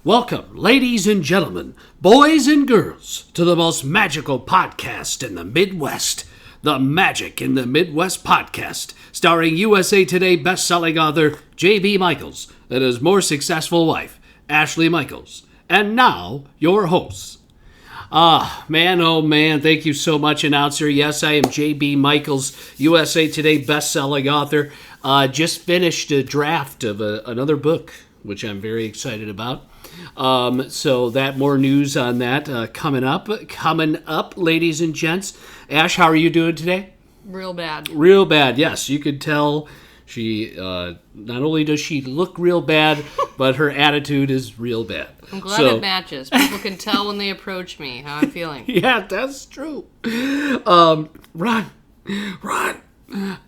Welcome, ladies and gentlemen, boys and girls, to the most magical podcast in the Midwest, the Magic in the Midwest podcast, starring USA Today best-selling author J.B. Michaels and his more successful wife, Ashley Michaels. And now, your hosts. Oh man, thank you so much, announcer. Yes, I am J.B. Michaels, USA Today best-selling author. Just finished a draft of another book, which I'm very excited about. So that more news on that coming up, ladies and gents. Ash, how are you doing today? Real bad. Real bad. Yes, you could tell she not only does she look real bad, but her attitude is real bad. I'm glad it matches. People can tell when they approach me how I'm feeling. Yeah, that's true. Run.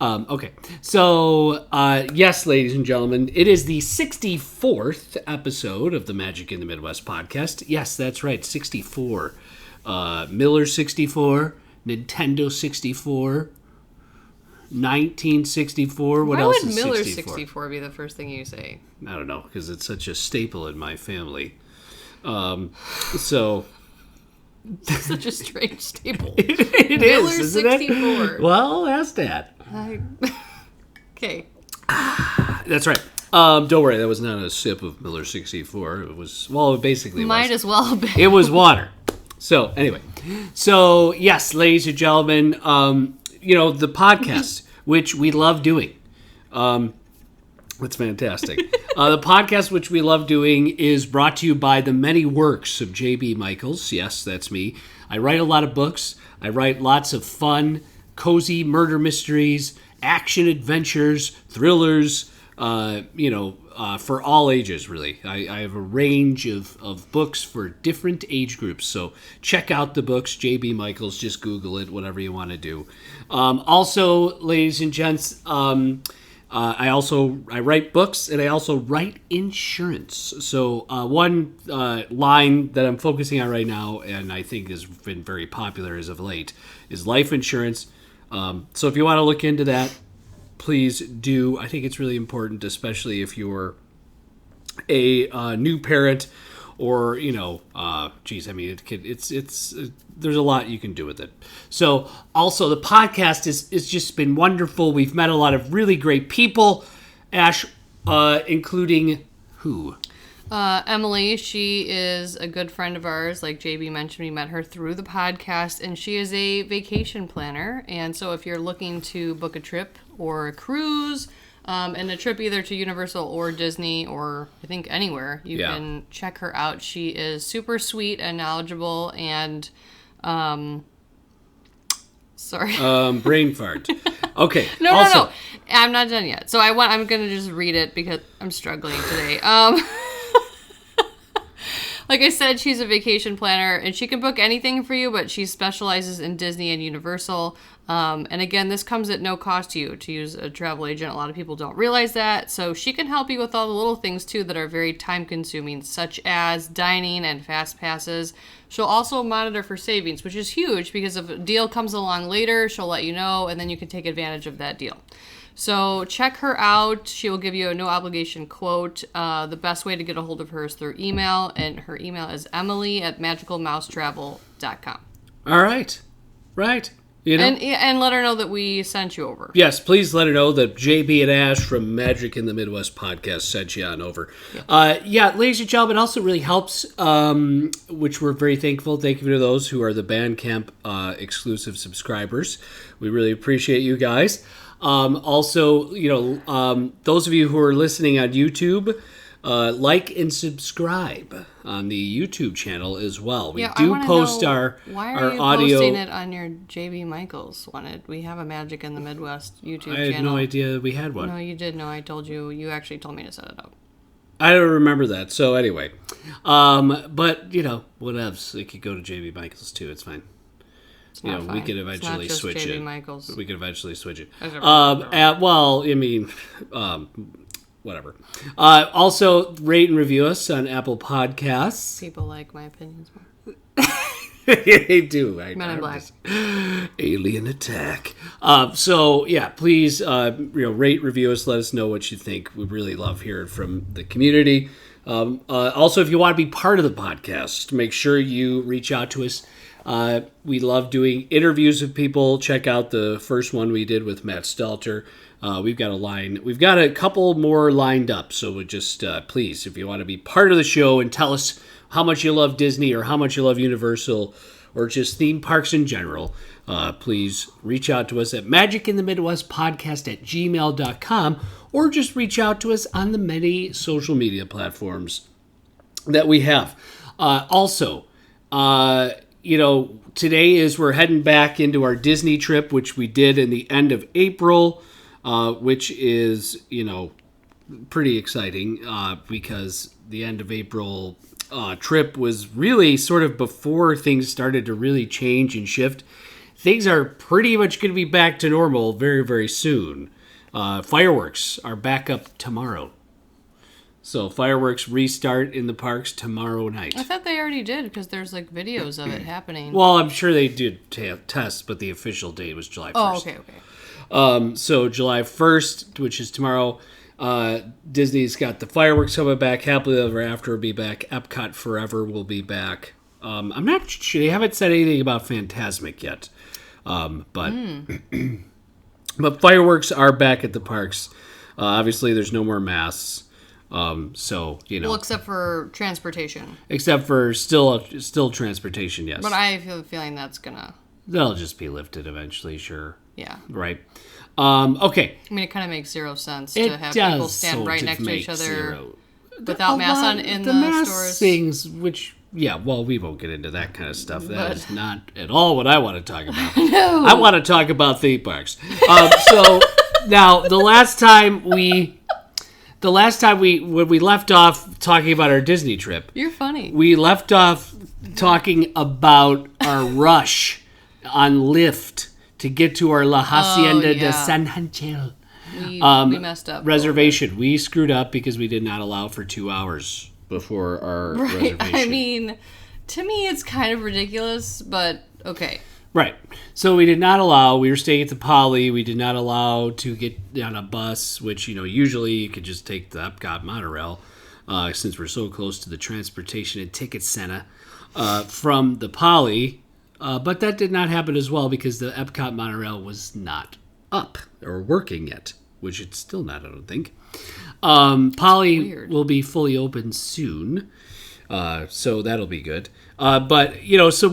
Okay, so yes, ladies and gentlemen, it is the 64th episode of the Magic in the Midwest podcast. Yes, that's right, 64. Miller 64, Nintendo 64, 1964. What else is 64? Why would Miller 64 be the first thing you say? I don't know, because it's such a staple in my family. So... Such a strange staple. It Miller is, isn't 64. it? Well, ask Dad. Okay. That's right. Don't worry, that was not a sip of Miller 64. It was, well, basically it Might as well be. It was water. So, anyway. So, yes, ladies and gentlemen, the podcast, which we love doing. That's fantastic. The podcast, which we love doing, is brought to you by the many works of J.B. Michaels. Yes, that's me. I write a lot of books. I write lots of fun, cozy murder mysteries, action adventures, thrillers, for all ages, really. I have a range of books for different age groups. So check out the books, J.B. Michaels. Just Google it, whatever you want to do. Also, ladies and gents... I write books, and I also write insurance. So one line that I'm focusing on right now, and I think has been very popular as of late, is life insurance. So if you want to look into that, please do. I think it's really important, especially if you're a new parent, or there's a lot you can do with it. So also the podcast is just been wonderful. We've met a lot of really great people, Ash, including who? Emily. She is a good friend of ours. Like JB mentioned, we met her through the podcast, and she is a vacation planner. And so if you're looking to book a trip or a cruise, and a trip either to Universal or Disney or I think anywhere, you can check her out. She is super sweet and knowledgeable and, brain fart. Okay. No. I'm not done yet. So I'm going to just read it because I'm struggling today. Like I said, she's a vacation planner, and she can book anything for you, but she specializes in Disney and Universal. And again, this comes at no cost to you to use a travel agent. A lot of people don't realize that. So she can help you with all the little things, too, that are very time-consuming, such as dining and fast passes. She'll also monitor for savings, which is huge, because if a deal comes along later, she'll let you know, and then you can take advantage of that deal. So check her out. She will give you a no-obligation quote. The best way to get a hold of her is through email, and her email is emily@magicalmousetravel.com. All right. Right. And let her know that we sent you over. Yes, please let her know that JB and Ash from Magic in the Midwest podcast sent you on over. Yeah, ladies and gentlemen, it also really helps, which we're very thankful. Thank you to those who are the Bandcamp exclusive subscribers. We really appreciate you guys. Also, those of you who are listening on YouTube, like and subscribe on the YouTube channel as well. We do post our audio. Why are you posting it on your JB Michaels one? We have a Magic in the Midwest YouTube channel. I had no idea we had one. No, you did. No, I told you. You actually told me to set it up. I don't remember that. So anyway, but whatevs. It could go to JB Michaels too. It's fine. We could eventually switch it. Michaels. We could eventually switch it. Whatever. Also, rate and review us on Apple Podcasts. People like my opinions more. They do. Men in Black. Alien attack. Please, rate, review us. Let us know what you think. We really love hearing from the community. Also, if you want to be part of the podcast, make sure you reach out to us. We love doing interviews with people. Check out the first one we did with Matt Stelter. We've got a couple more lined up. So just please, if you want to be part of the show and tell us how much you love Disney or how much you love Universal or just theme parks in general, please reach out to us at magicinthemidwestpodcast@gmail.com or just reach out to us on the many social media platforms that we have. Today we're heading back into our Disney trip, which we did in the end of April, which is, pretty exciting because the end of April trip was really sort of before things started to really change and shift. Things are pretty much going to be back to normal very, very soon. Fireworks are back up tomorrow. So fireworks restart in the parks tomorrow night. I thought they already did because there's videos of it happening. Well, I'm sure they did tests, but the official date was July 1st. Oh, okay. So July 1st, which is tomorrow, Disney's got the fireworks coming back. Happily Ever After will be back. Epcot Forever will be back. I'm not sure. They haven't said anything about Fantasmic yet. But fireworks are back at the parks. Obviously, there's no more masks. Well, except for transportation. Except for still transportation, yes. But I have a feeling that'll just be lifted eventually, sure. Yeah. Right. Okay. I mean, it kind of makes zero sense to have people stand right next to each other without masks on in the mask stores. Things, which, yeah, well, we won't get into that kind of stuff. That is not at all what I want to talk about. No. I want to talk about theme parks. So now, when we left off talking about our Disney trip, you're funny. We left off talking about our rush on Lyft to get to our La Hacienda de San Angel. We messed up. Reservation. We screwed up because we did not allow for 2 hours before our reservation. I mean, to me, it's kind of ridiculous, but okay. Right. So we did not allow. We were staying at the Poly. We did not allow to get on a bus, which, usually you could just take the Epcot monorail, since we're so close to the transportation and ticket center from the Poly. But that did not happen as well because the Epcot monorail was not up or working yet, which it's still not, I don't think. Poly will be fully open soon, so that'll be good. So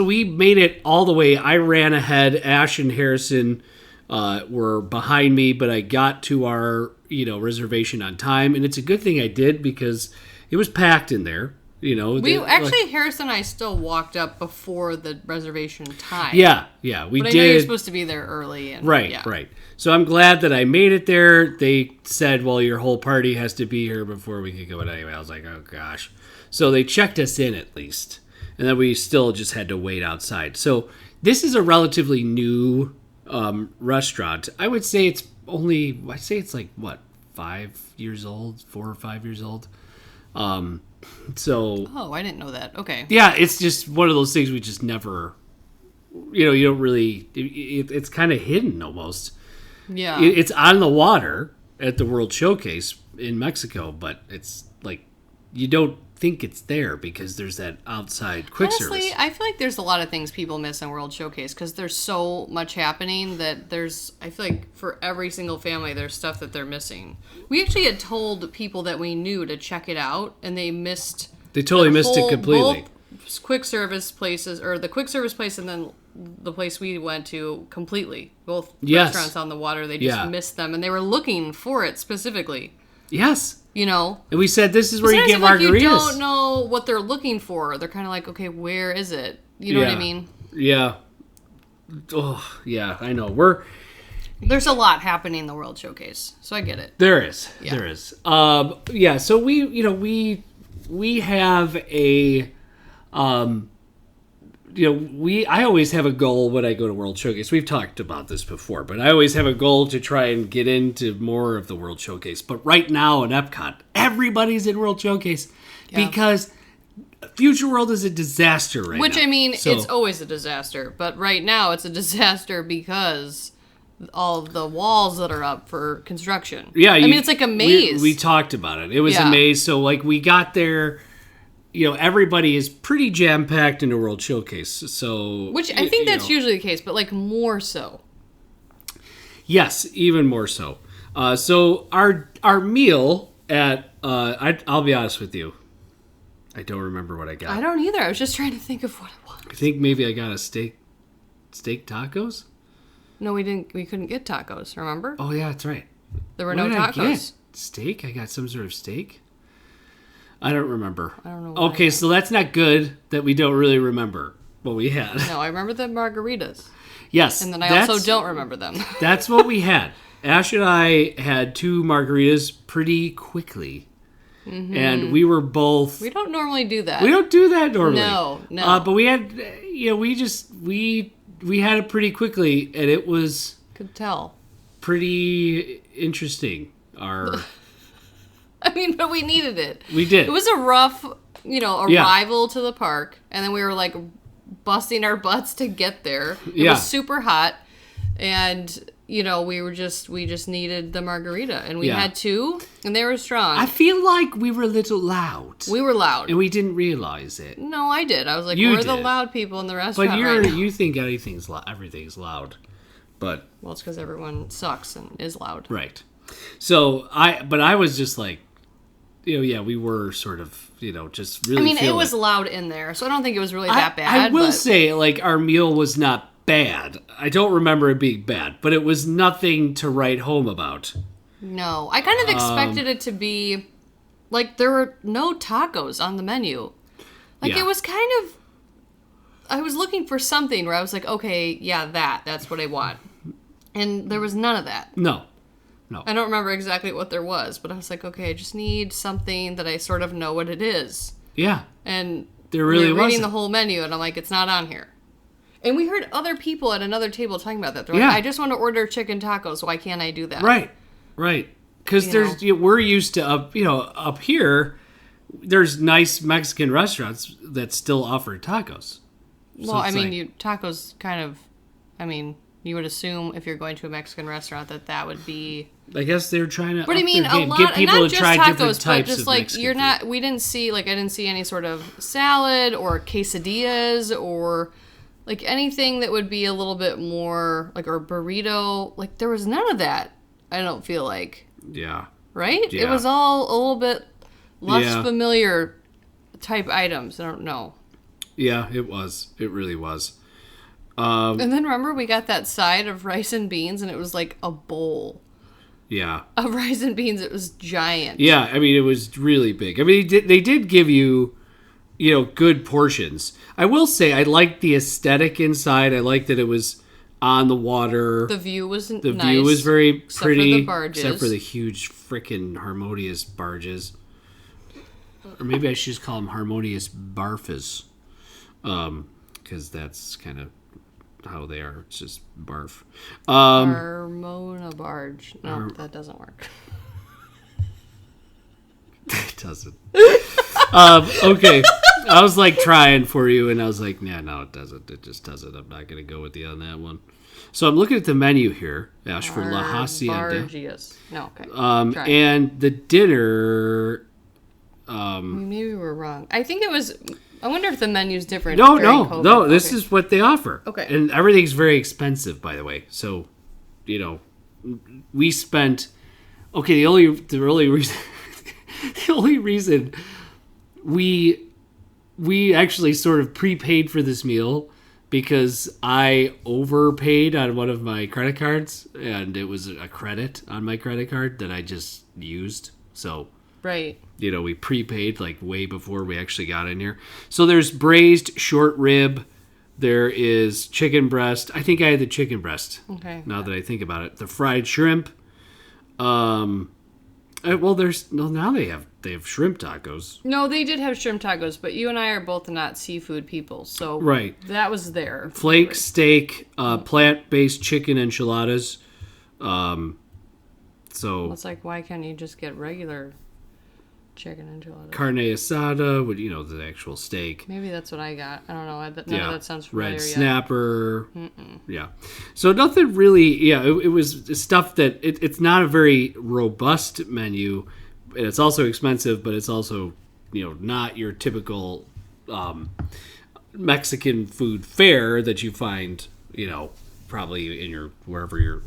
we made it all the way. I ran ahead. Ash and Harrison were behind me, but I got to our, reservation on time. And it's a good thing I did because it was packed in there. Harrison and I still walked up before the reservation time. Yeah, we but did. I know you're supposed to be there early. Right. So I'm glad that I made it there. They said, well, your whole party has to be here before we could go. But anyway, I was like, oh, gosh. So they checked us in at least. And then we still just had to wait outside. So this is a relatively new restaurant. I would say it's 4 or 5 years old. Oh, I didn't know that. Okay. Yeah, it's just one of those things we just never, you don't really, it's kind of hidden almost. Yeah. It's on the water at the World Showcase in Mexico, but it's like, you don't think it's there because there's that outside quick service. Honestly, I feel like there's a lot of things people miss on World Showcase because there's so much happening that I feel like for every single family there's stuff that they're missing. We actually had told people that we knew to check it out and they totally missed it completely. Both quick service places, or the quick service place and then the place we went to completely. Both restaurants on the water, they just missed them and they were looking for it specifically. Yes. And we said, this is where you get margaritas. You don't know what they're looking for. They're kind of like, okay, where is it? You know what I mean? Yeah. Oh, yeah, I know. There's a lot happening in the World Showcase, so I get it. There is. Yeah. There is. So we have a... I always have a goal when I go to World Showcase. We've talked about this before, but I always have a goal to try and get into more of the World Showcase. But right now in Epcot, everybody's in World Showcase because Future World is a disaster right now. Which, I mean, it's always a disaster. But right now it's a disaster because all of the walls that are up for construction. Yeah, I mean, it's like a maze. We talked about it. It was a maze. So, like, we got there. Everybody is pretty jam-packed in a World Showcase. So, which I think that's usually the case, but like more so. Yes, even more so. So our meal at I'll be honest with you, I don't remember what I got. I don't either. I was just trying to think of what it was. I think maybe I got a steak tacos. No, we didn't. We couldn't get tacos. Remember? Oh yeah, that's right. There were no tacos. Steak? I got some sort of steak. I don't remember. I don't know. Okay, so that's not good that we don't really remember what we had. No, I remember the margaritas. Yes. And then I also don't remember them. That's what we had. Ash and I had 2 margaritas pretty quickly. Mm-hmm. And we were both... We don't normally do that. We don't do that normally. No. But we had... we had it pretty quickly, and it was... Could tell. Pretty interesting. I mean, but we needed it. We did. It was a rough, arrival to the park. And then we were like busting our butts to get there. It was super hot. And, we just needed the margarita. And we had 2, and they were strong. I feel like we were a little loud. We were loud. And we didn't realize it. No, I did. I was like, we're the loud people in the restaurant. But you think everything's loud. But... Well, it's because everyone sucks and is loud. Right. So, I was just like, we were sort of, just really. I mean, it was loud in there, so I don't think it was really that bad. I will say, like, our meal was not bad. I don't remember it being bad, but it was nothing to write home about. No, I kind of expected it to be, like, there were no tacos on the menu. Like, it was kind of, I was looking for something where I was like, okay, that's what I want. And there was none of that. No. I don't remember exactly what there was, but I was like, okay, I just need something that I sort of know what it is. Yeah. And there really we're reading wasn't. the whole menu, and I'm like, it's not on here. And we heard other people at another table talking about that. They're like, I just want to order chicken tacos. Why can't I do that? Right. Because we're used to up here. There's nice Mexican restaurants that still offer tacos. Well, I mean, tacos kind of. I mean, you would assume if you're going to a Mexican restaurant that would be. I guess they're trying to. But I mean, a lot, get people not to just try tacos, different types but just of like Mexican you're not. food. We didn't see I didn't see any sort of salad or quesadillas or like anything that would be a little bit more like or burrito. Like there was none of that. I don't feel like. Yeah. Right? Yeah. It was all a little bit less familiar type items. I don't know. Yeah, it was. It really was. And then remember we got that side of rice and beans, and it was like a bowl. Yeah. Of rice and beans. It was giant. Yeah, I mean, it was really big. I mean, they did give you, good portions. I will say I liked the aesthetic inside. I liked that it was on the water. The view was nice. The view was very pretty. Except for the barges. Except for the huge frickin' harmonious barges. Or maybe I should just call them harmonious barfas. Because that's kind of how they are. It's just barf. Harmona barge. No, that doesn't work. It doesn't. Okay. I was like trying for you, and I was like, no, it doesn't. It just doesn't. I'm not going to go with you on that one. So I'm looking at the menu here, Ash, for La Hacienda. Bargias. No, okay. And the dinner. Maybe we were wrong. I think it was. I wonder if the menu's different. No. This is what they offer. Okay. And everything's very expensive, by the way. So, we spent. Okay, the only reason, the only reason we actually sort of prepaid for this meal because I overpaid on one of my credit cards, and it was a credit on my credit card that I just used. So. Right. We prepaid like way before we actually got in here. So there's braised short rib. There is chicken breast. I think I had the chicken breast. Okay. Now that I think about it, the fried shrimp. Now they have shrimp tacos. No, they did have shrimp tacos, but you and I are both not seafood people, so right. That was there. Flake steak, plant-based chicken enchiladas. So it's like, why can't you just get regular Chicken enchilada. Carne asada, with the actual steak. Maybe that's what I got. I don't know. None of that sounds familiar Red yet. snapper. Yeah. So nothing really. Yeah, it was stuff that it's not a very robust menu, and it's also expensive, but it's also not your typical Mexican food fare that you find probably in your wherever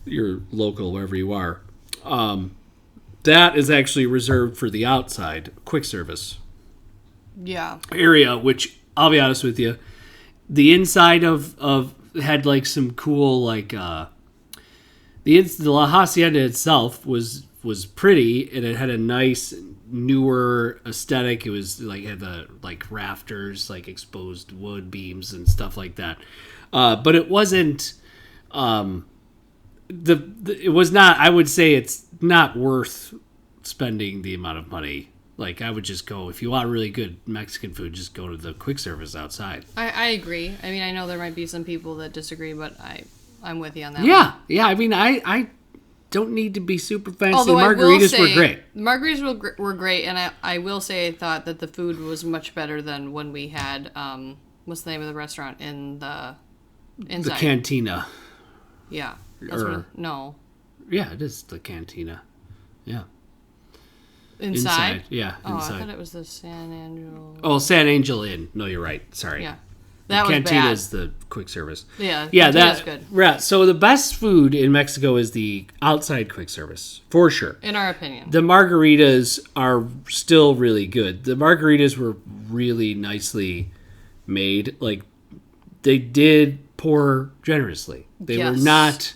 your local wherever you are. That is actually reserved for the outside quick service area, which I'll be honest with you, the inside of had like some cool like the La Hacienda itself was pretty, and it had a nice newer aesthetic. It was like had the like rafters, like exposed wood beams and stuff like that. But it wasn't it was not, I would say it's not worth spending the amount of money. Like, I would just go, if you want really good Mexican food, just go to the quick service outside. I agree. I mean, I know there might be some people that disagree, but I'm with you on that Yeah, one. yeah. I mean, I don't need to be super fancy. Although Margaritas were great. Margaritas were great, and I will say I thought that the food was much better than when we had, what's the name of the restaurant in the inside? The Cantina. Yeah. No. Yeah, it is the Cantina. Yeah. Inside? Yeah, Oh, inside. I thought it was the San Angelo. Oh, San Angel Inn. No, you're right. Sorry. Yeah. That was Cantina bad. is the quick service. Yeah, that's good. Right. So the best food in Mexico is the outside quick service, for sure. In our opinion. The margaritas are still really good. The margaritas were really nicely made. Like, they did pour generously. They were not...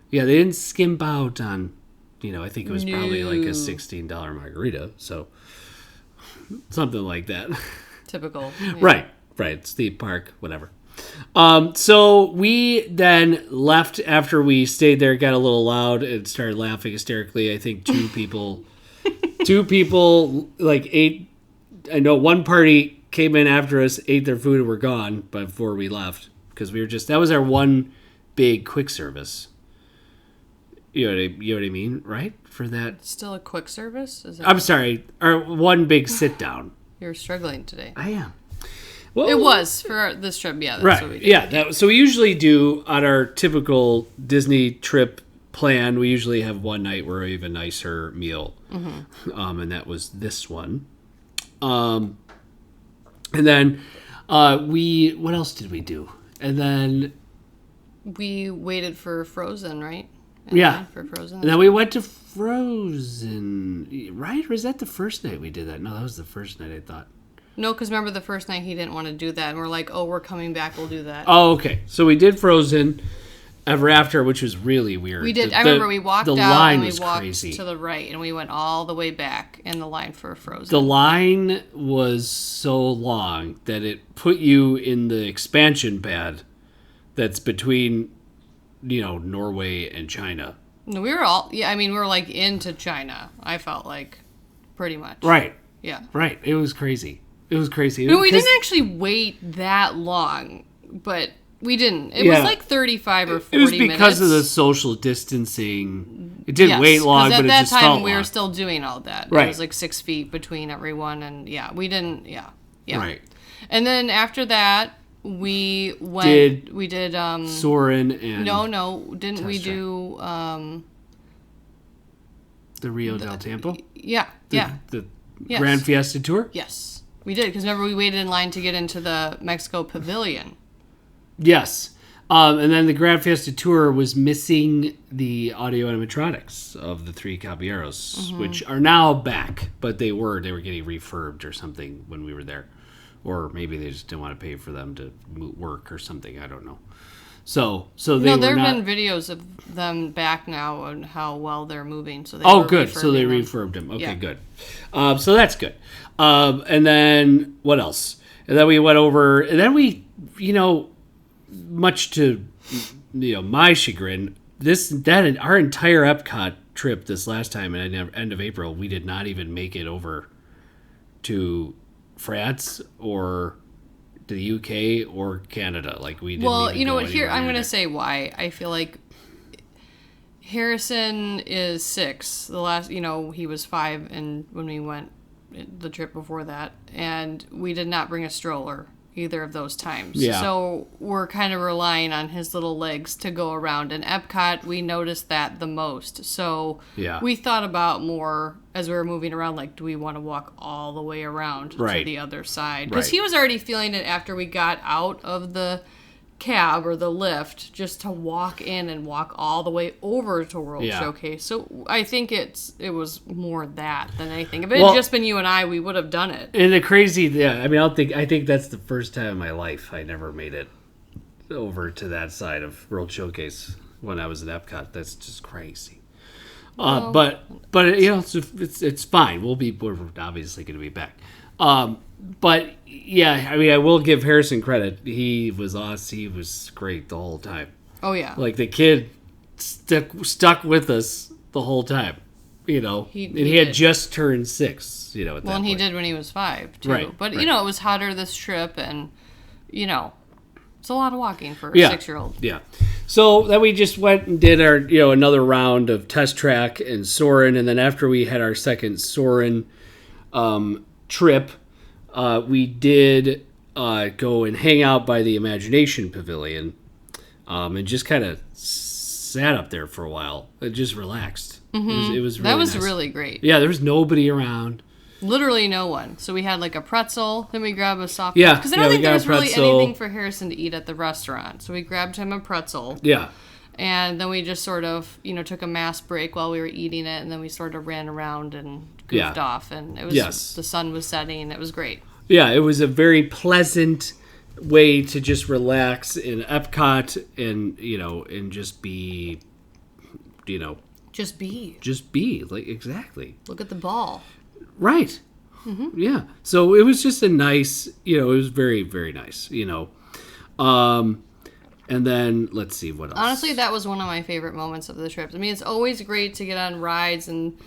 Yeah, they didn't skimp out on... I think it was probably like a $16 margarita. So, something like that. Typical. Yeah. Right. It's the park, whatever. So we then left after we stayed there, got a little loud, and started laughing hysterically. I think two people like ate. I know one party came in after us, ate their food, and were gone before we left because we were that was our one big quick service. You know what I mean, right? For that. Still a quick service? I'm sorry, our one big sit down. You're struggling today. I am. Well, it was for this trip, yeah. That's right. What we did. Yeah. So we usually do on our typical Disney trip plan. We usually have one night where we have a nicer meal, and that was this one. And then what else did we do? And then we waited for Frozen, right? For Frozen. And then we went to Frozen, right? Or was that the first night we did that? No, that was the first night, I thought. No, because remember the first night he didn't want to do that, and we're like, oh, we're coming back, we'll do that. Oh, okay. So we did Frozen Ever After, which was really weird. We did. I remember we walked out and we walked crazy. To the right, and we went all the way back in the line for Frozen. The line was so long that it put you in the expansion pad that's between, Norway and China. No, we were we were like into China, I felt like, pretty much. Right. Yeah. Right. It was crazy. We didn't actually wait that long, but we didn't. It was like 35 or 40 minutes. It was because of the social distancing. It didn't wait long, but it just felt long. At that time, we were still doing all that. Right. It was like 6 feet between everyone, and we didn't, yeah. Right. And then after that, we went, we did... Soarin' and... No, didn't we do... the Rio del Tiempo? Yeah, The Grand Fiesta Tour? Yes. We did, because remember we waited in line to get into the Mexico Pavilion. Yes. And then the Grand Fiesta Tour was missing the audio animatronics of the Three Caballeros, which are now back, but they were getting refurbed or something when we were there. Or maybe they just didn't want to pay for them to work or something. I don't know. So they there have been videos of them back now and how well they're moving. So good. So they refurbed them. Okay, good. So that's good. And then what else? And then we went over, and then we, much to my chagrin, our entire Epcot trip this last time at end of April, we did not even make it over to France or to the UK or Canada. Like we didn't. Well, even go here I'm going to there. say why I feel like Harrison is 6. The last, he was 5 and when we went the trip before that, and we did not bring a stroller either of those times. Yeah. So we're kind of relying on his little legs to go around. In Epcot, we noticed that the most. So we thought about more as we were moving around, like, do we want to walk all the way around to the other side? Because he was already feeling it after we got out of the cab or the lift, just to walk in and walk all the way over to World Showcase. So I think it was more that than anything. If it had just been you and I, we would have done it. And the crazy, I think that's the first time in my life I never made it over to that side of World Showcase when I was at Epcot. That's just crazy. But it's fine. We're obviously going to be back. But yeah, I mean, I will give Harrison credit. He was awesome. He was great the whole time. Oh yeah, like the kid stuck with us the whole time. He had just turned 6. At that point. He did when he was 5 too. Right, but it was hotter this trip, and it's a lot of walking for a 6-year-old. Yeah. So then we just went and did our another round of Test Track and Soarin', and then after we had our second Soarin' trip. We did go and hang out by the Imagination Pavilion and just kind of sat up there for a while. It just relaxed. Mm-hmm. It was really that was nice. really great. Yeah, there was nobody around. Literally no one. So we had like a pretzel, then we grabbed a soft Yeah. because I don't think there was really anything for Harrison to eat at the restaurant. So we grabbed him a pretzel. Yeah. And then we just sort of, took a mass break while we were eating it, and then we sort of ran around and goofed off, and it was the sun was setting. It was great. Yeah, it was a very pleasant way to just relax in Epcot and and just be, just be like exactly. Look at the ball. Right. Mm-hmm. Yeah. So it was just a nice, it was very, very nice, And then let's see what else. Honestly, that was one of my favorite moments of the trip. I mean, it's always great to get on rides and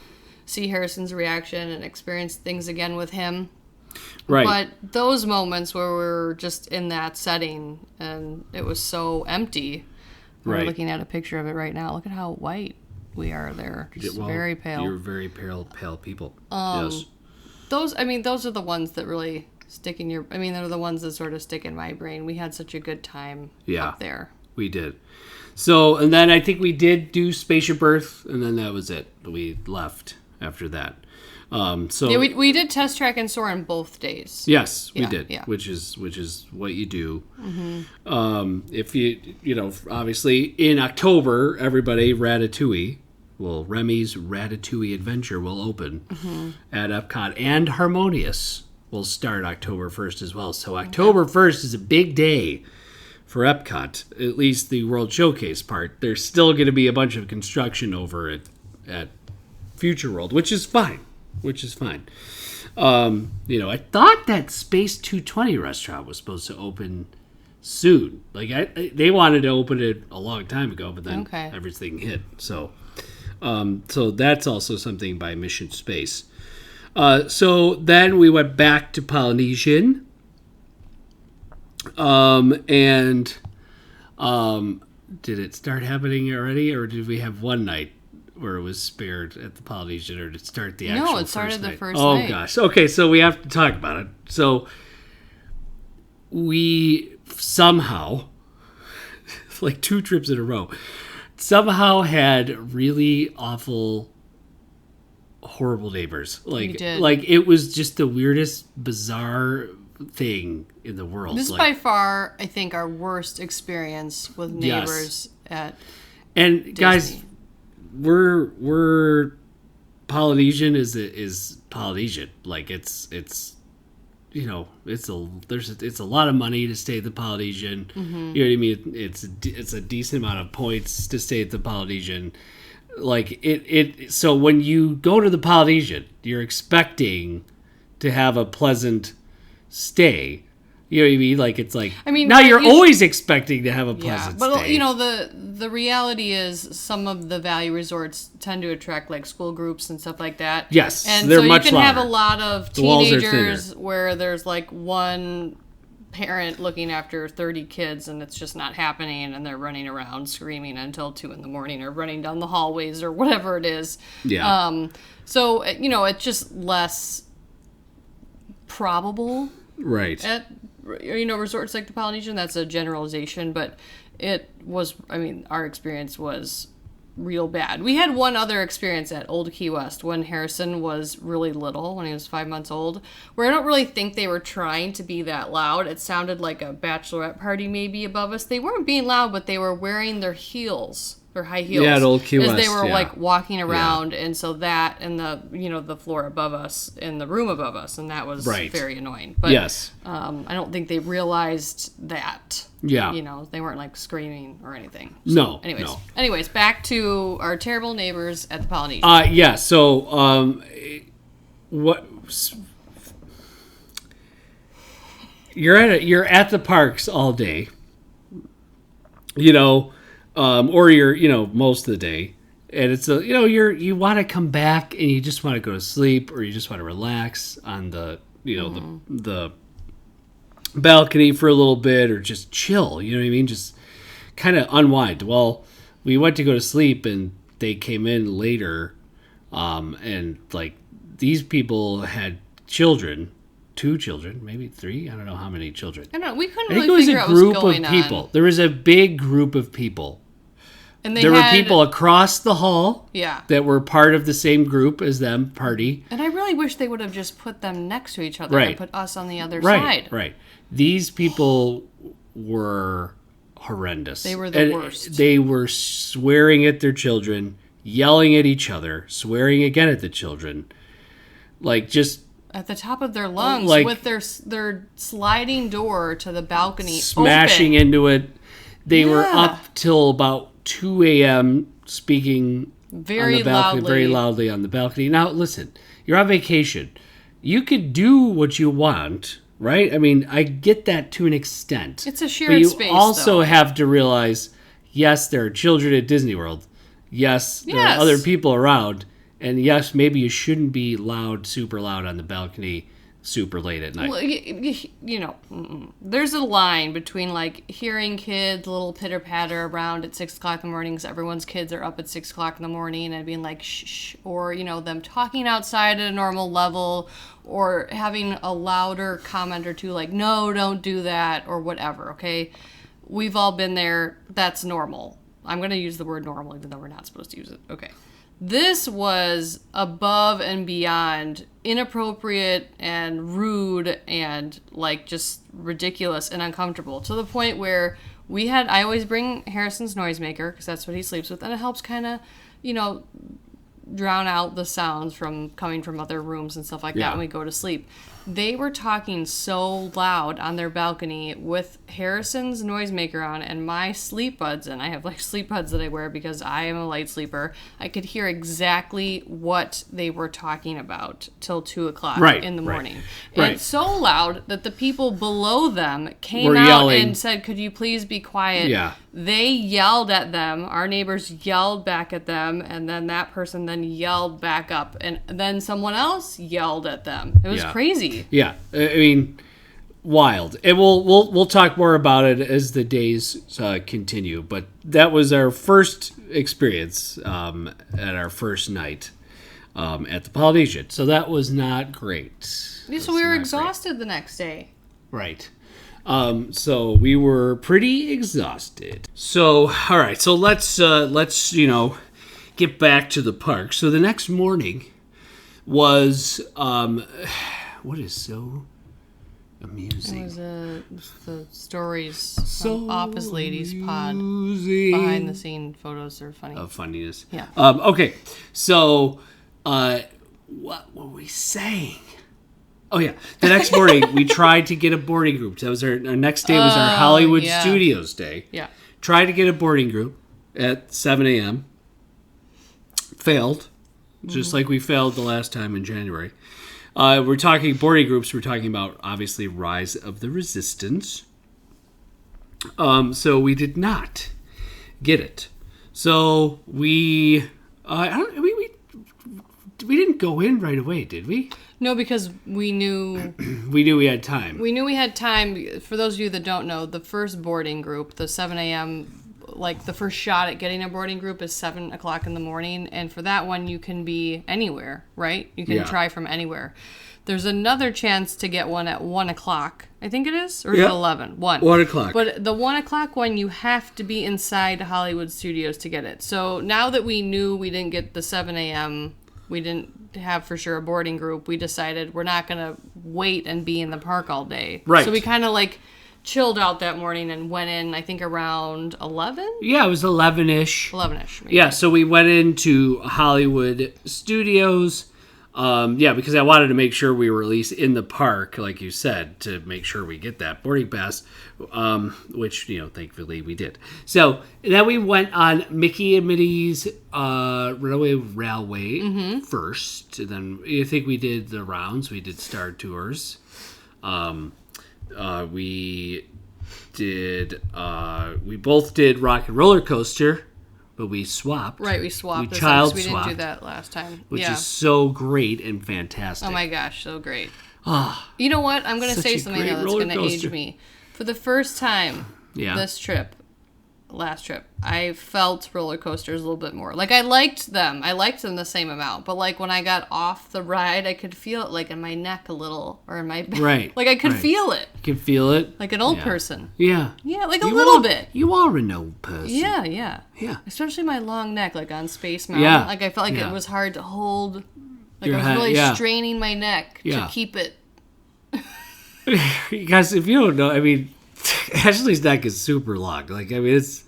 see Harrison's reaction and experience things again with him. Right. But those moments where we're just in that setting and it was so empty. We're looking at a picture of it right now. Look at how white we are there. Just very pale. You're very pale people. Yes. Those are the ones that really stick in your... I mean, they're the ones that sort of stick in my brain. We had such a good time up there. We did. So, and then I think we did do Spaceship Earth, and then that was it. We left after that. We did Test Track and Soar on both days. Yes, we did. Yeah. Which is what you do. Mm-hmm. If you obviously in October, everybody Ratatouille. Well, Remy's Ratatouille Adventure will open at Epcot, and Harmonious will start October 1st as well. So October 1st is a big day for Epcot, at least the World Showcase part. There's still going to be a bunch of construction over at Future World, which is fine. I thought that Space 220 restaurant was supposed to open soon. Like they wanted to open it a long time ago, but then everything hit. So that's also something by Mission Space. So then we went back to Polynesian. Did it start happening already, or did we have one night where it was spared at the Polynesian, or did it start the actual first night? No, it started the first night. Oh, gosh. Okay, so we have to talk about it. So we somehow, like 2 trips in a row, somehow had really awful, horrible neighbors. Like it was just the weirdest, bizarre thing in the world. This is by far, I think, our worst experience with neighbors at and Disney. Guys, we're Polynesian is Polynesian. Like it's a lot of money to stay at the Polynesian. Mm-hmm. You know what I mean? It's a decent amount of points to stay at the Polynesian. Like so when you go to the Polynesian, you're expecting to have a pleasant stay. You know what I mean? Like it's like now you're always expecting to have a pleasant stay. But the reality is some of the value resorts tend to attract like school groups and stuff like that. Yes, and they're so much you can longer. have a lot of teenagers where there's like one parent looking after 30 kids and it's just not happening and they're running around screaming until 2 a.m. or running down the hallways or whatever it is. Yeah. So, it's just less probable Right. at, resorts like the Polynesian. That's a generalization, but it was, our experience was real bad. We had one other experience at Old Key West when Harrison was really little, when he was 5 months old, where I don't really think they were trying to be that loud. It sounded like a bachelorette party maybe above us. They weren't being loud, but they were wearing their heels, their high heels. Yeah, at Old Key West. As they were like walking around, and so that and the floor above us in the room above us, and that was very annoying. But yes. I don't think they realized that. Yeah. They weren't like screaming or anything. So, no. Anyways, back to our terrible neighbors at the Polynesian. Yeah. So, what? You're at the parks all day. Or you're most of the day, and it's you want to come back and you just want to go to sleep, or you just want to relax on the the balcony for a little bit, or just chill. You know what I mean? Just kind of unwind. Well, we went to go to sleep, and they came in later, and like these people had children. 2 children, maybe 3. I don't know how many children. I don't know. We couldn't really figure out what was going on. There was a group of people. There was a big group of people. And there were people across the hall that were part of the same group as them party. And I really wish they would have just put them next to each other and put us on the other side. Right. These people were horrendous. They were the worst. They were swearing at their children, yelling at each other, swearing again at the children. Like just... at the top of their lungs, with their sliding door to the balcony smashing into it. They were up till about 2 a.m. speaking very on the balcony, very loudly on the balcony. Now, listen, you're on vacation. You could do what you want, right? I mean, I get that to an extent. It's a shared space, but you also have to realize, yes, there are children at Disney World. Yes, there are other people around. And yes, maybe you shouldn't be super loud on the balcony super late at night. Well, there's a line between like hearing kids little pitter patter around at 6 o'clock in the morning because everyone's kids are up at 6 o'clock in the morning and being like shh, or them talking outside at a normal level, or having a louder comment or two like no, don't do that, or whatever. Okay, we've all been there. That's normal. I'm going to use the word normal even though we're not supposed to use it. Okay. This was above and beyond inappropriate and rude and like just ridiculous and uncomfortable, to the point where I always bring Harrison's noisemaker because that's what he sleeps with, and it helps kind of, drown out the sounds from coming from other rooms and stuff like that when we go to sleep. They were talking so loud on their balcony with Harrison's noisemaker on and my sleep buds, and I have like sleep buds that I wear because I am a light sleeper. I could hear exactly what they were talking about till 2 o'clock in the morning. And it's so loud that the people below them came out yelling and said, could you please be quiet? Yeah. They yelled at them. Our neighbors yelled back at them, and then that person then yelled back up, and then someone else yelled at them. It was crazy. Yeah, I mean, wild. And we'll talk more about it as the days continue. But that was our first experience at our first night at the Polynesian. So that was not great. So we were exhausted the next day. Right. So we were pretty exhausted. So, all right. So let's get back to the park. So the next morning was, what is so amusing? It was the stories from Office Ladies pod. Behind the scene photos are funny. Of funniness. Yeah. Okay. So, what were we saying? Oh, yeah. The next morning, we tried to get a boarding group. That was our next day was our Hollywood Studios day. Yeah. Tried to get a boarding group at 7 a.m. Failed, just like we failed the last time in January. We're talking boarding groups. We're talking about, obviously, Rise of the Resistance. So we did not get it. So we we didn't go in right away, did we? No, because we knew We had time. we knew we had time. For those of you that don't know, the first boarding group, the 7 a.m., like the first shot at getting a boarding group is 7 o'clock in the morning. And for that one, you can be anywhere, right? You can try from anywhere. There's another chance to get one at 1 o'clock. I think it is? Or is it 11? 1. 1 o'clock. But the 1 o'clock one, you have to be inside Hollywood Studios to get it. So now that we knew we didn't get the 7 a.m., we didn't have for sure a boarding group, we decided we're not going to wait and be in the park all day. Right. So we kind of like chilled out that morning and went in, I think, around 11? Yeah, it was 11-ish. 11-ish. Maybe. Yeah, so we went into Hollywood Studios. Because I wanted to make sure we were at least in the park, like you said, to make sure we get that boarding pass, which, thankfully we did. So then we went on Mickey and Minnie's Runaway Railway first. And then I think we did the rounds. We did Star Tours. We both did Rock and Roller Coaster. But we swapped. Right, we swapped. We child we swapped. didn't do that last time. Which is so great and fantastic. Oh my gosh, so great. You know what? I'm going to say something though that's going to age me. For the first time last trip, I felt roller coasters a little bit more. Like I liked them. I liked them the same amount. But like when I got off the ride, I could feel it like in my neck a little or in my back. Right. Like I could feel it. You can feel it. Like an old person. Yeah. Yeah, like a little bit. You are an old person. Yeah, yeah. Yeah. Especially my long neck, like on Space Mountain. Yeah. Like I felt like it was hard to hold. Like Your I was head, really straining my neck to keep it. You guys, if you don't know, I mean, Ashley's neck is super long. Like, I mean, it's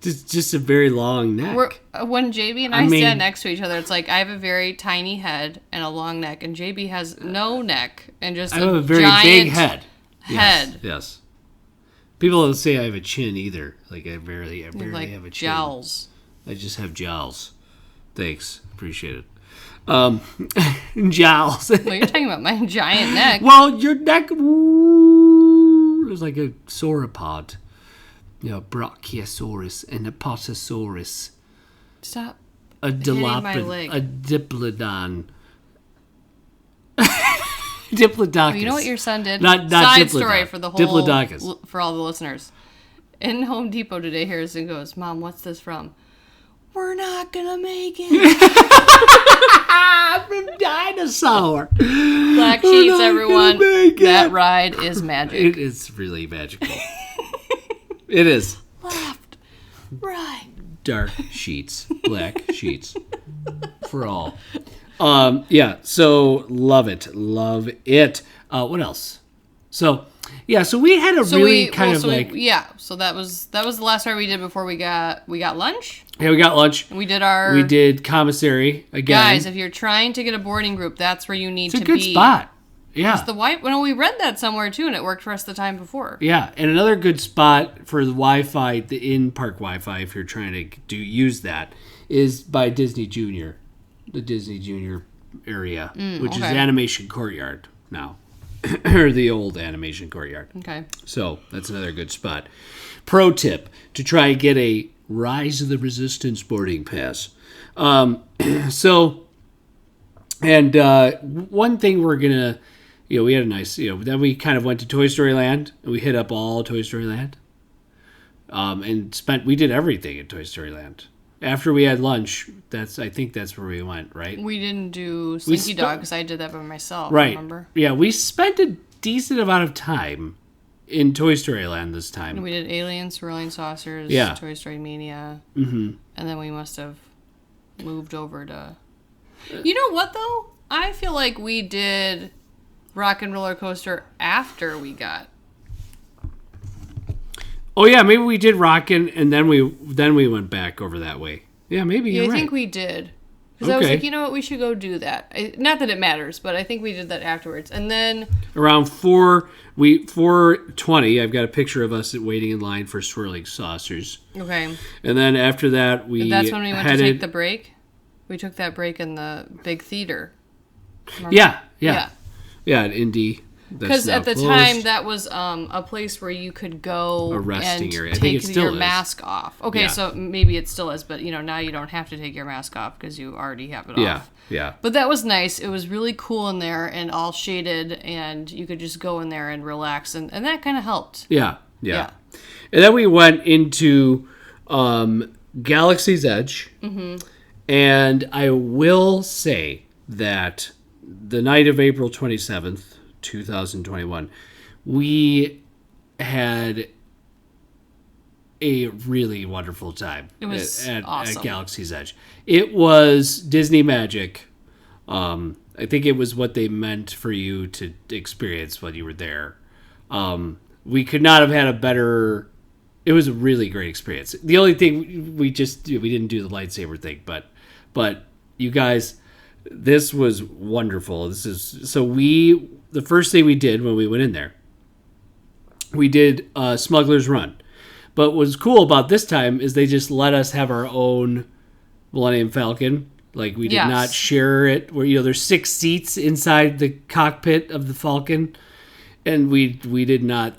just a very long neck. When JB and I stand next to each other, it's like I have a very tiny head and a long neck, and JB has no neck and just I have a very big head. Yes. People don't say I have a chin either. Like I barely have a chin. Jowls. I just have jowls. Thanks, appreciate it. Jowls. Well, you're talking about my giant neck. Well, your neck is like a sauropod. Brachiosaurus and Apatosaurus. Stop. A leg. A diplodon. Diplodocus. You know what your son did? Not Side Diplodon. story for the whole Diplodocus. For all the listeners. In Home Depot today, Harrison goes, "Mom, what's this from?" "We're not gonna make it." From Dinosaur. Black sheets, everyone. That ride is magic. It is really magical. It is. Left, right. Dark sheets, black sheets, for all. So love it. What else? So we had a So that was the last ride we did before we got lunch. Yeah, we got lunch. We did commissary again. Guys, if you're trying to get a boarding group, that's where you need to be. It's a good spot. Yeah. We read that somewhere too, and it worked for us the time before. Yeah, and another good spot for the Wi-Fi, the in-park Wi-Fi, if you're trying to use that, is by Disney Junior, the Disney Junior area, which is Animation Courtyard now, or the old Animation Courtyard. Okay. So that's another good spot. Pro tip to try and get a Rise of the Resistance boarding pass. One thing we're gonna. We had a nice, then we kind of went to Toy Story Land, and we hit up all Toy Story Land. We did everything at Toy Story Land. After we had lunch, I think that's where we went, right? We didn't do Slinky Dog, because I did that by myself, right. Remember? Yeah, we spent a decent amount of time in Toy Story Land this time. And we did Aliens, Swirling Saucers, Toy Story Mania, and then we must have moved over to... You know what, though? I feel like we did... Rock and Roller Coaster after we got. Oh yeah, maybe we did Rockin' and then we went back over that way. Yeah, maybe you're right. I think we did. Because I was like, you know what, we should go do that. Not that it matters, but I think we did that afterwards. And then around 4:20, I've got a picture of us waiting in line for Swirling Saucers. Okay. And then after that, that's when we went to take the break. We took that break in the big theater. Remember? Yeah, at Indy. Because at the time, that was a place where you could go a resting and area. I think it take still your is. mask off. Okay, Yeah. so maybe it still is, but now you don't have to take your mask off because you already have it off. Yeah. But that was nice. It was really cool in there and all shaded, and you could just go in there and relax, and that kind of helped. Yeah. And then we went into Galaxy's Edge, and I will say that the night of April 27th, 2021, we had a really wonderful time. It was at awesome. At Galaxy's Edge. It was Disney magic. I think it was what they meant for you to experience when you were there. We could not have had a better. It was a really great experience. The only thing we didn't do the lightsaber thing, but you guys, this was wonderful. The first thing we did when we went in there, we did Smuggler's Run. But what was cool about this time is they just let us have our own Millennium Falcon. Like, we did not share it. Where there's 6 seats inside the cockpit of the Falcon, and they did not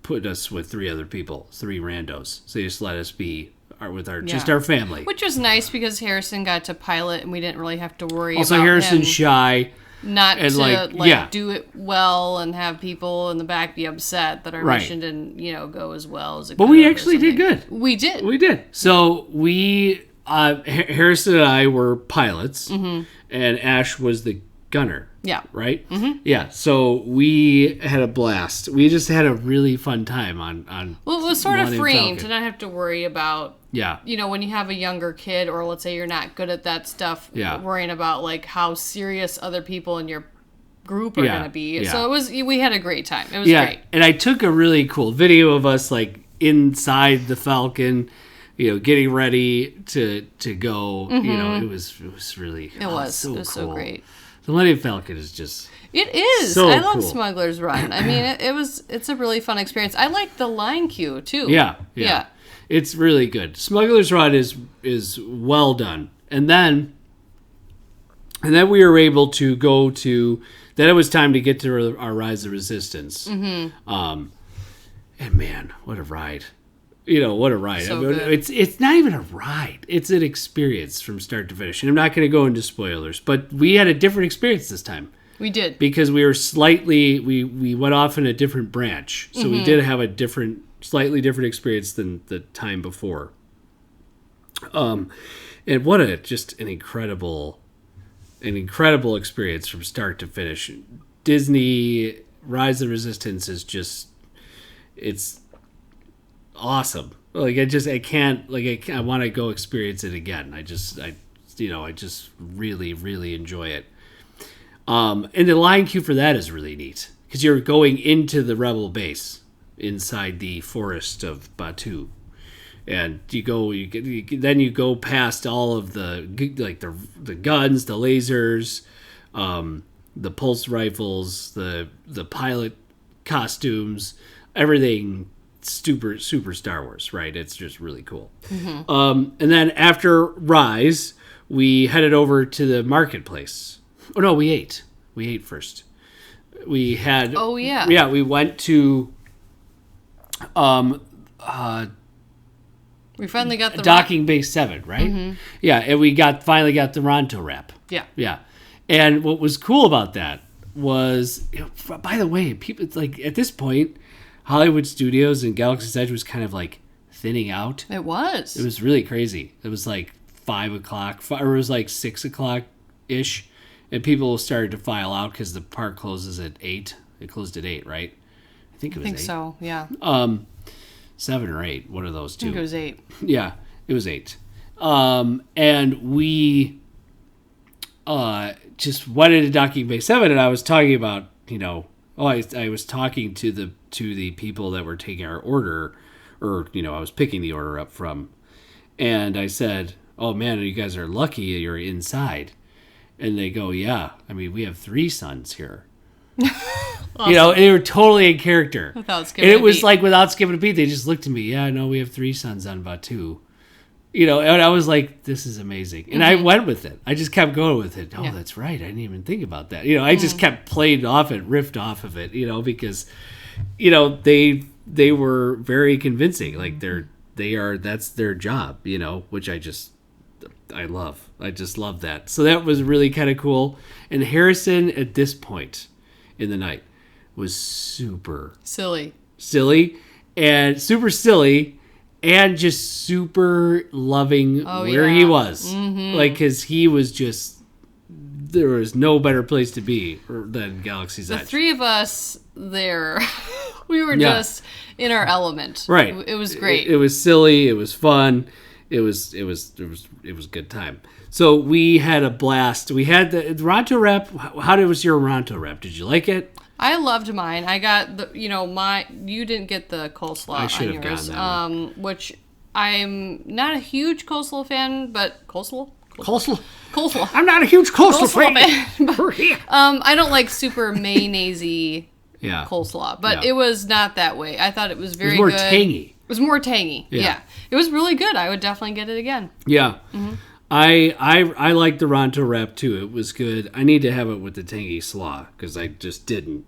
put us with 3 other people, 3 randos. So they just let us be with our family. Which was nice because Harrison got to pilot, and we didn't really have to worry Also, about Harrison's him shy. Not to do it well and have people in the back be upset that our mission didn't, go as well as it could. But we actually did good. We did. We did. So Harrison and I were pilots, and Ash was the gunner. Yeah. Right? Mm-hmm. Yeah. So we had a blast. We just had a really fun time on Well, it was sort of freeing Falcon. to not have to worry about, when you have a younger kid, or let's say you're not good at that stuff, worrying about like how serious other people in your group are going to be. Yeah. So we had a great time. It was great. And I took a really cool video of us like inside the Falcon, getting ready to go. It was really so so great. The Millennium Falcon is just... It is. So I love cool. Smuggler's Run. I mean, it's a really fun experience. I like the line queue, too. Yeah. It's really good. Smuggler's Run is well done. And then we were able to go to... Then it was time to get to our Rise of Resistance. Mm-hmm. And man, what a ride. What a ride. So good. It's not even a ride. It's an experience from start to finish. And I'm not going to go into spoilers, but we had a different experience this time. We did. Because we were we went off in a different branch. So we did have a slightly different experience than the time before. And what an incredible experience from start to finish. Disney Rise of Resistance is just, it's awesome. Like I want to go experience it again. I just really, really enjoy it. And the line queue for that is really neat because you're going into the rebel base inside the forest of Batuu, and you go past all of the guns, the lasers, the pulse rifles, the pilot costumes, everything. Super Star Wars, right? It's just really cool. Mm-hmm. And then after Rise, we headed over to the marketplace. Oh no, we ate. We ate first. We had. Oh yeah. Yeah, we went to. We finally got the Docking Bay 7, right? Mm-hmm. Yeah, and we finally got the Ronto wrap. Yeah. Yeah, and what was cool about that was, by the way, people. It's like at this point, Hollywood Studios and Galaxy's Edge was kind of like thinning out. It was. It was really crazy. It was like 5 o'clock, or it was like 6 o'clock ish, and people started to file out because the park closes at 8. It closed at 8, right? I think 8. So. Yeah. 7 or 8. One of those two. I think it was 8. Yeah, it was 8. And we just went into Docking Bay 7, and I was talking about, I was talking to the people that were taking our order, or I was picking the order up from, and I said, "Oh man, you guys are lucky you're inside." And they go, "Yeah, I mean we have 3 sons here." Awesome. They were totally in character. Without skipping and it was like without skipping a beat, they just looked at me. Yeah, no, we have 3 sons on Batuu. And I was like, this is amazing. And I went with it. I just kept going with it. Oh, Yeah. that's right. I didn't even think about that. I just kept playing off it, riffed off of it, because, they were very convincing. Like that's their job, which I love. I just love that. So that was really kind of cool. And Harrison at this point in the night was super Silly and super silly and just super loving where he was. Like, because he was just, there was no better place to be than Galaxy's Edge. The three of us there, we were just in our element. Right. It was great. It was silly. It was fun. It was a good time. So we had a blast. We had the Ronto rep. How was your Ronto rep? Did you like it? I loved mine. I got the, you didn't get the coleslaw I should on have yours, gotten that one. which I'm not a huge coleslaw fan, but coleslaw. I'm not a huge coleslaw fan. I don't like super mayonnaise-y coleslaw, but it was not that way. I thought it was very good. It was more tangy. It was more tangy. Yeah. It was really good. I would definitely get it again. Yeah. Mm-hmm. I like the Ronto wrap too. It was good. I need to have it with the tangy slaw because I just didn't.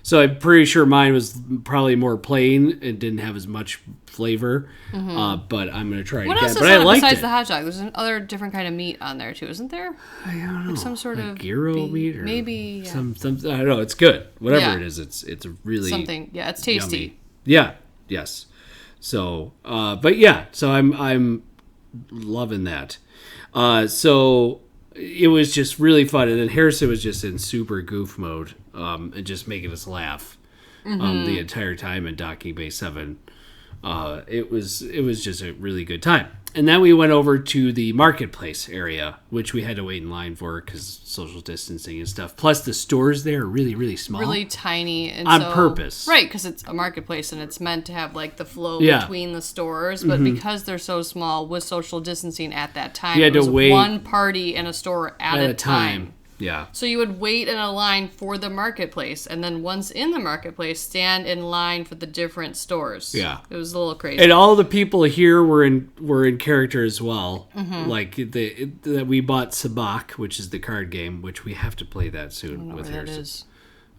So I'm pretty sure mine was probably more plain and didn't have as much flavor. But I'm going to try it what again. Else is but I liked besides it. the hot dog? There's another different kind of meat on there too, isn't there? I don't know. Like some sort of gyro meat or maybe some I don't know. It's good. Whatever it is, it's a really something. Yeah, it's tasty. Yummy. Yeah. Yes. So, but yeah. So I'm loving that. So it was just really fun, and then Harrison was just in super goof mode, and just making us laugh the entire time in Docking Bay 7. It was just a really good time. And then we went over to the marketplace area, which we had to wait in line for because social distancing and stuff. Plus, the stores there are really, really small. Really tiny. And on purpose. Right, because it's a marketplace and it's meant to have like the flow between the stores. But because they're so small with social distancing at that time, you had it was to wait one party in a store at a time. Yeah. So you would wait in a line for the marketplace, and then once in the marketplace, stand in line for the different stores. Yeah. It was a little crazy. And all the people here were in character as well. Like we bought Sabak, which is the card game, which we have to play that soon. I don't know with where Harrison. that is.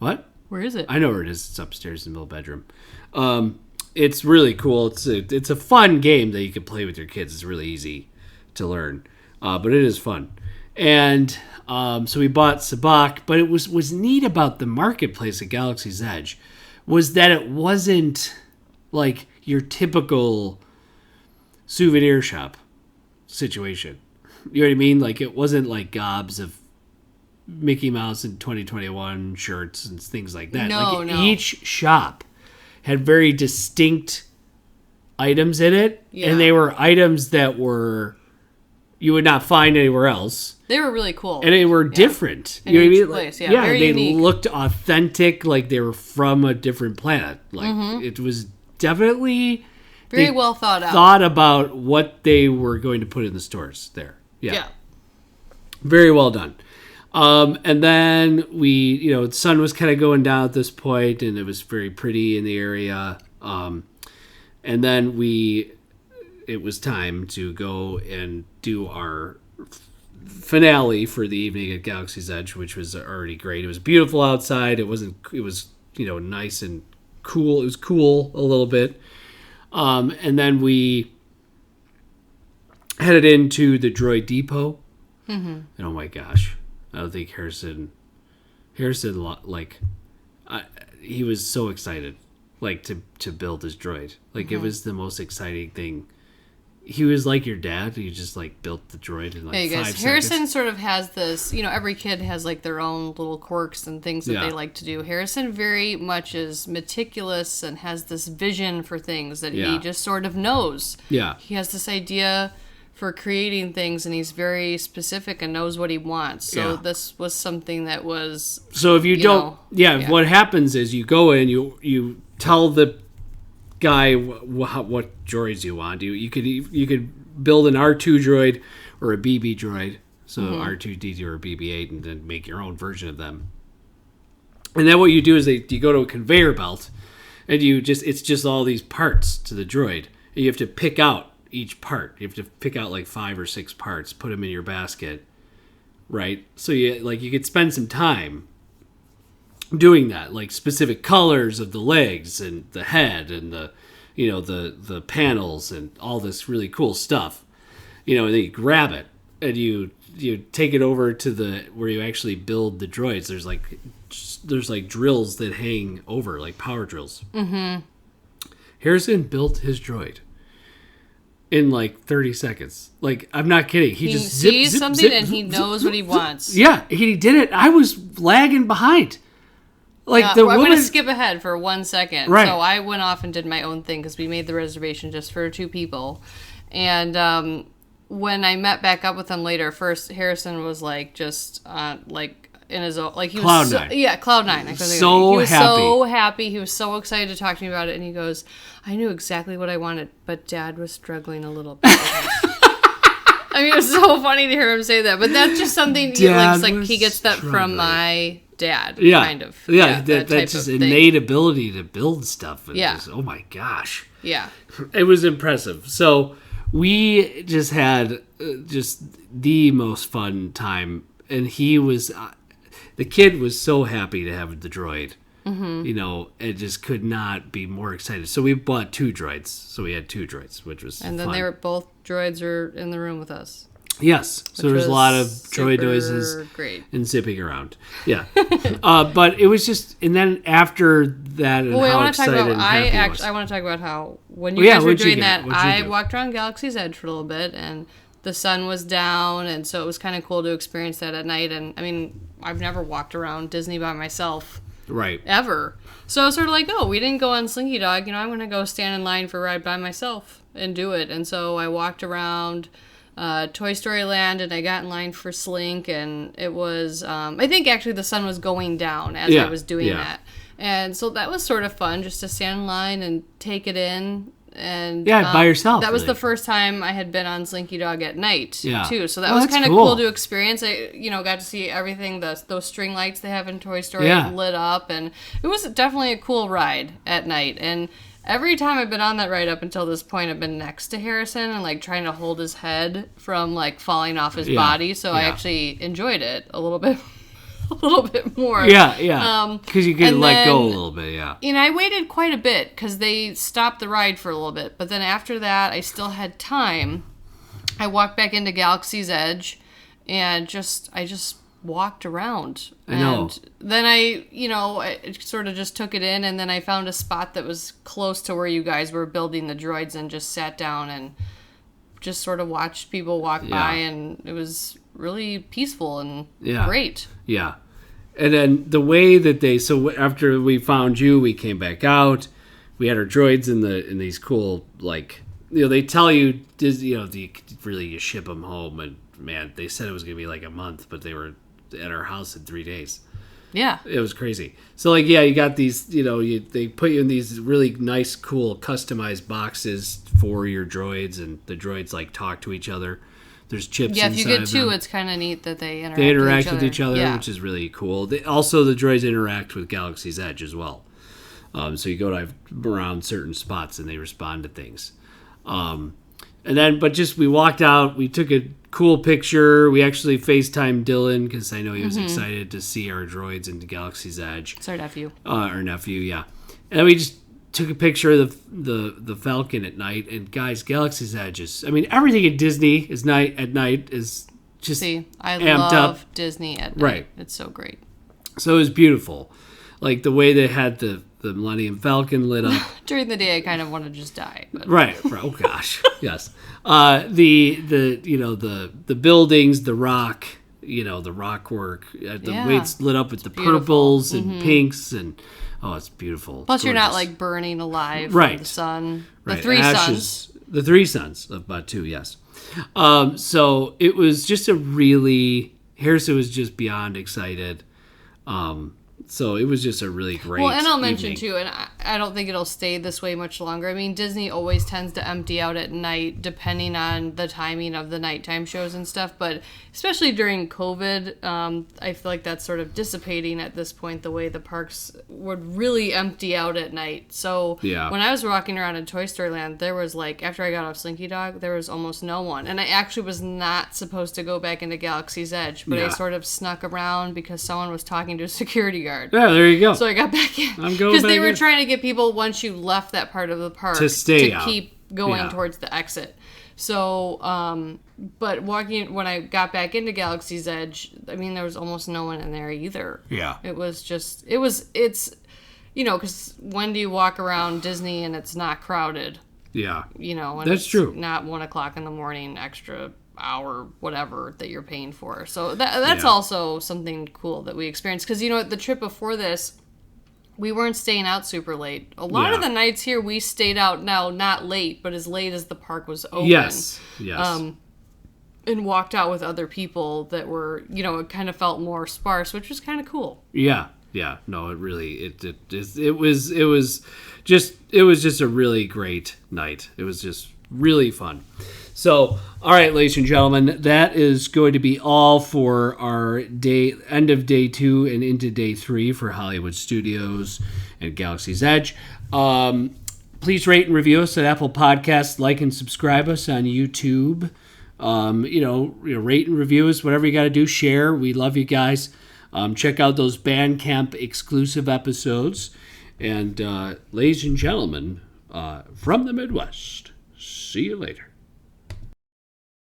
What? Where is it? I know where it is. It's upstairs in the middle bedroom. It's really cool. It's a fun game that you can play with your kids. It's really easy to learn, but it is fun. And so we bought Sabak, but it was neat about the marketplace at Galaxy's Edge was that it wasn't like your typical souvenir shop situation. You know what I mean? Like it wasn't like gobs of Mickey Mouse and 2021 shirts and things like that. No. Each shop had very distinct items in it, and they were items that were you would not find anywhere else. They were really cool. And they were different. In You know what I each mean? place, Very they unique. looked authentic, like they were from a different planet. Like it was definitely very well thought out. Thought about what they were going to put in the stores there. Yeah. Very well done. And then we, the sun was kind of going down at this point, and it was very pretty in the area. And then it was time to go and do our finale for the evening at Galaxy's Edge, which was already great. It was beautiful outside. It was nice and cool. It was cool a little bit. And then we headed into the Droid Depot. And oh my gosh, I don't think Harrison, like, he was so excited, like, to build his droid. Like, it was the most exciting thing. He was like your dad. He just, like, built the droid in, like, 5 seconds. Harrison sort of has this, every kid has, like, their own little quirks and things that they like to do. Harrison very much is meticulous and has this vision for things that he just sort of knows. Yeah. He has this idea for creating things, and he's very specific and knows what he wants. So this was something that was... So if you don't... what happens is you go in, you tell the guy what droids you want. You could build an R2 droid or a BB droid, so R2D2 or BB-8, and then make your own version of them. And then what you do is you go to a conveyor belt, and it's just all these parts to the droid, and you have to pick out each part. You have to pick out like 5 or 6 parts, put them in your basket, right? So you could spend some time doing that, like specific colors of the legs and the head and the panels and all this really cool stuff. And then you grab it and you take it over to where you actually build the droids. There's like drills that hang over, like power drills. Mm-hmm. Harrison built his droid in like 30 seconds. Like, I'm not kidding. He just sees something and he knows what he wants. Yeah, he did it. I was lagging behind. Like I'm going to skip ahead for 1 second. Right. So I went off and did my own thing because we made the reservation just for 2 people. And when I met back up with him later, first Harrison was like just like in his own, like he was Cloud Nine. He was so happy. He was so excited to talk to me about it, and he goes, "I knew exactly what I wanted, but Dad was struggling a little bit." I mean, it was so funny to hear him say that, but that's just something he gets that from my dad, kind of. Yeah, that's just innate ability to build stuff. Just, oh my gosh. Yeah. It was impressive. So we just had just the most fun time, and he was, the kid was so happy to have the droid. Mm-hmm. It just could not be more excited. So we bought 2 droids. So we had 2 droids, which was And then fun. they were both droids are in the room with us. Yes. So there was a lot of droid noises and zipping around. Yeah. But it was just, and then after that, and how excited and happy he was. I want to talk about how, when you guys were doing that, I walked around Galaxy's Edge for a little bit, and the sun was down, and so it was kind of cool to experience that at night. And I mean, I've never walked around Disney by myself. Right. Ever. So it's sort of like, we didn't go on Slinky Dog. I'm going to go stand in line for a ride by myself and do it. And so I walked around Toy Story Land, and I got in line for Slink, and it was, I think actually the sun was going down as I was doing that. And so that was sort of fun, just to stand in line and take it in. And by yourself. That was the first time I had been on Slinky Dog at night, too. So that was kind of cool to experience. I, got to see everything, those string lights they have in Toy Story lit up, and it was definitely a cool ride at night. And every time I've been on that ride up until this point, I've been next to Harrison and like trying to hold his head from like falling off his body. So I actually enjoyed it a little bit. A little bit more. Yeah. Because you can let go a little bit, I waited quite a bit because they stopped the ride for a little bit. But then after that, I still had time. I walked back into Galaxy's Edge and I just walked around. I know. And then I sort of just took it in, and then I found a spot that was close to where you guys were building the droids and just sat down and just sort of watched people walk by, and it was really peaceful and great. Yeah. And then the way that so after we found you, we came back out. We had our droids in these cool, like, they tell you, you ship them home. And man, they said it was going to be like a month, but they were at our house in 3 days. Yeah. It was crazy. So like, you got these, they put you in these really nice, cool, customized boxes for your droids, and the droids like talk to each other. There's chips inside of them. Yeah, if you get 2, it's kind of neat that they interact with each other, which is really cool. Also, the droids interact with Galaxy's Edge as well. So you go around certain spots and they respond to things. We walked out, we took a cool picture. We actually FaceTimed Dylan because I know he was excited to see our droids into Galaxy's Edge. It's our nephew. Our nephew, yeah. And then we just took a picture of the Falcon at night, and guys, Galaxy's Edge everything at Disney at night is just I amped love up. Disney at night. Right. It's so great. So it was beautiful. Like the way they had the Millennium Falcon lit up. During the day I kind of want to just die. But. Right. Oh gosh. Yes. The buildings, the rock, the rock work, the way it's lit up with the purples and pinks, and it's beautiful. Plus, you're not like burning alive from the sun. The 3 suns. The 3 suns of Batuu, yes. So it was just Harrison was just beyond excited. So it was just a really great and I'll mention evening. too, and I don't think it'll stay this way much longer. I mean, Disney always tends to empty out at night, depending on the timing of the nighttime shows and stuff. But especially during COVID, I feel like that's sort of dissipating at this point, the way the parks would really empty out at night. So when I was walking around in Toy Story Land, there was like, after I got off Slinky Dog, there was almost no one. And I actually was not supposed to go back into Galaxy's Edge, but I sort of snuck around because someone was talking to a security guard. Yeah, there you go. So I got back in. I'm going because they were trying to get people, once you left that part of the park, to stay to out. keep going towards the exit. So, but when I got back into Galaxy's Edge, I mean, there was almost no one in there either. Yeah. It was just, it's, you know, because when do you walk around Disney and it's not crowded? Yeah. You know, and that's true. Not 1 o'clock in the morning, extra hour, whatever that you're paying for. So that's also something cool that we experienced. Because, you know, the trip before this, we weren't staying out super late. A lot of the nights here, we stayed out now, not late, but as late as the park was open. Yes. And walked out with other people that were, you know, it kind of felt more sparse, which was kind of cool. Yeah. Yeah. No, it really, it was just a really great night. It was just really fun. So, all right, ladies and gentlemen, that is going to be all for our end of day 2 and into day 3 for Hollywood Studios and Galaxy's Edge. Please rate and review us at Apple Podcasts. Like and subscribe us on YouTube. Rate and review us, whatever you got to do. Share. We love you guys. Check out those Bandcamp exclusive episodes. And ladies and gentlemen, from the Midwest, see you later.